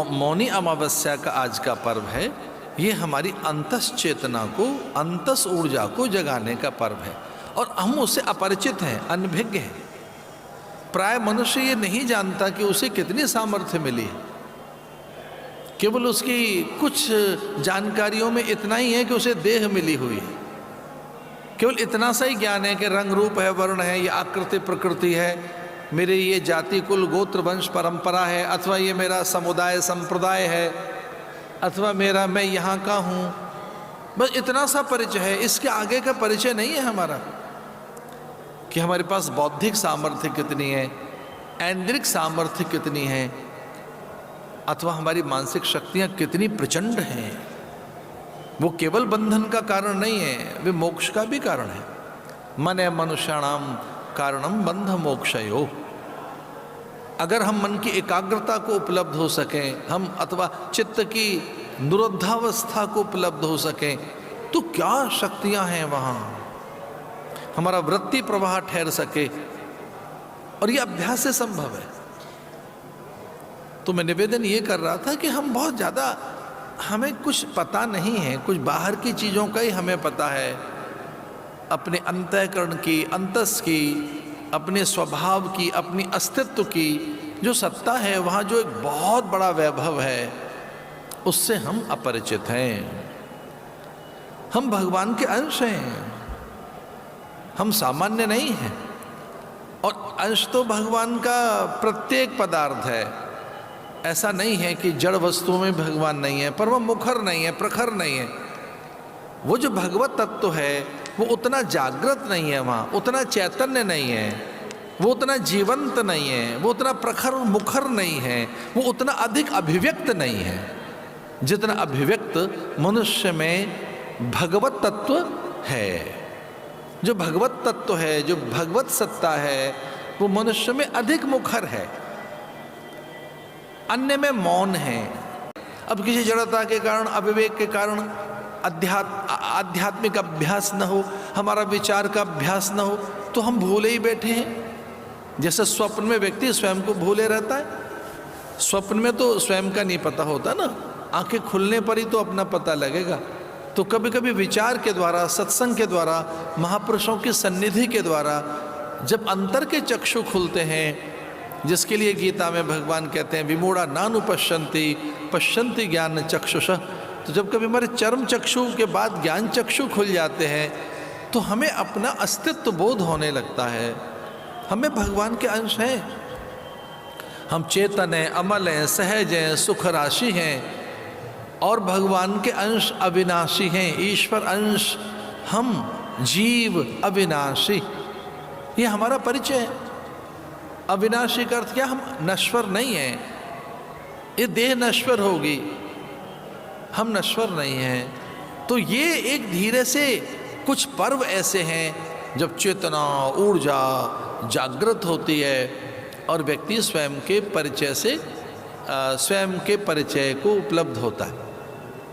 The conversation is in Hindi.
मौनी अमावस्या का आज का पर्व है, ये हमारी अंतस चेतना को, अंतस ऊर्जा को जगाने का पर्व है और हम उससे अपरिचित हैं, अनभिज्ञ हैं। प्राय मनुष्य ये नहीं जानता कि उसे कितनी सामर्थ्य मिली है। केवल उसकी कुछ जानकारियों में इतना ही है कि उसे देह मिली हुई है। केवल इतना सा ही ज्ञान है कि रंग रूप है, वर्ण है, ये आकृति प्रकृति है, मेरे ये जाति कुल गोत्र वंश परंपरा है, अथवा ये मेरा समुदाय संप्रदाय है, अथवा मैं यहाँ का हूँ। बस इतना सा परिचय है, इसके आगे का परिचय नहीं है हमारा कि हमारे पास बौद्धिक सामर्थ्य कितनी है, ऐन्द्रिक सामर्थ्य कितनी है, अथवा हमारी मानसिक शक्तियाँ कितनी प्रचंड हैं। वो केवल बंधन का कारण नहीं है, वे मोक्ष का भी कारण है। मन है मनुष्याणाम कारणम बंध मोक्षयो। अगर हम मन की एकाग्रता को उपलब्ध हो सकें, हम अथवा चित्त की निरुद्धावस्था को उपलब्ध हो सकें, तो क्या शक्तियां हैं वहाँ। हमारा वृत्ति प्रवाह ठहर सके, और ये अभ्यास से संभव है। तो मैं निवेदन ये कर रहा था कि हम बहुत ज़्यादा, हमें कुछ पता नहीं है, कुछ बाहर की चीज़ों का ही हमें पता है, अपने अंतःकरण की, अंतस की, अपने स्वभाव की, अपनी अस्तित्व की जो सत्ता है, वहाँ जो एक बहुत बड़ा वैभव है, उससे हम अपरिचित हैं। हम भगवान के अंश हैं, हम सामान्य नहीं हैं। और अंश तो भगवान का प्रत्येक पदार्थ है। ऐसा नहीं है कि जड़ वस्तुओं में भगवान नहीं है, पर वह मुखर नहीं है, प्रखर नहीं है। वो जो भगवत तत्व है वो उतना जागृत नहीं है, वहाँ उतना चैतन्य नहीं है, वो उतना जीवंत नहीं है, वो उतना प्रखर मुखर नहीं है, वो उतना अधिक अभिव्यक्त नहीं है जितना अभिव्यक्त मनुष्य में भगवत तत्व है। जो भगवत तत्व है, जो भगवत सत्ता है, वो मनुष्य में अधिक मुखर है, अन्य में मौन है। अब किसी जड़ता के कारण, अविवेक के कारण आध्यात्मिक अभ्यास न हो, हमारा विचार का अभ्यास न हो, तो हम भूले ही बैठे हैं। जैसे स्वप्न में व्यक्ति स्वयं को भूले रहता है, स्वप्न में तो स्वयं का नहीं पता होता ना, आंखें खुलने पर ही तो अपना पता लगेगा। तो कभी कभी विचार के द्वारा, सत्संग के द्वारा, महापुरुषों की सन्निधि के द्वारा जब अंतर के चक्षु खुलते हैं, जिसके लिए गीता में भगवान कहते हैं विमूढ़ा नानुपश्यन्ति पश्यन्ति ज्ञान चक्षुषः। तो जब कभी हमारे चर्म चक्षु के बाद ज्ञान चक्षु खुल जाते हैं, तो हमें अपना अस्तित्व बोध होने लगता है। हमें भगवान के अंश हैं, हम चेतन हैं, अमल हैं, सहज हैं, सुख राशि हैं, और भगवान के अंश अविनाशी हैं, ईश्वर अंश, हम जीव अविनाशी। ये हमारा परिचय है। अविनाशी का अर्थ क्या, हम नश्वर नहीं हैं। ये देह नश्वर होगी, हम नश्वर नहीं हैं। तो ये एक धीरे से कुछ पर्व ऐसे हैं जब चेतना, ऊर्जा जागृत होती है और व्यक्ति स्वयं के परिचय से, स्वयं के परिचय को उपलब्ध होता है।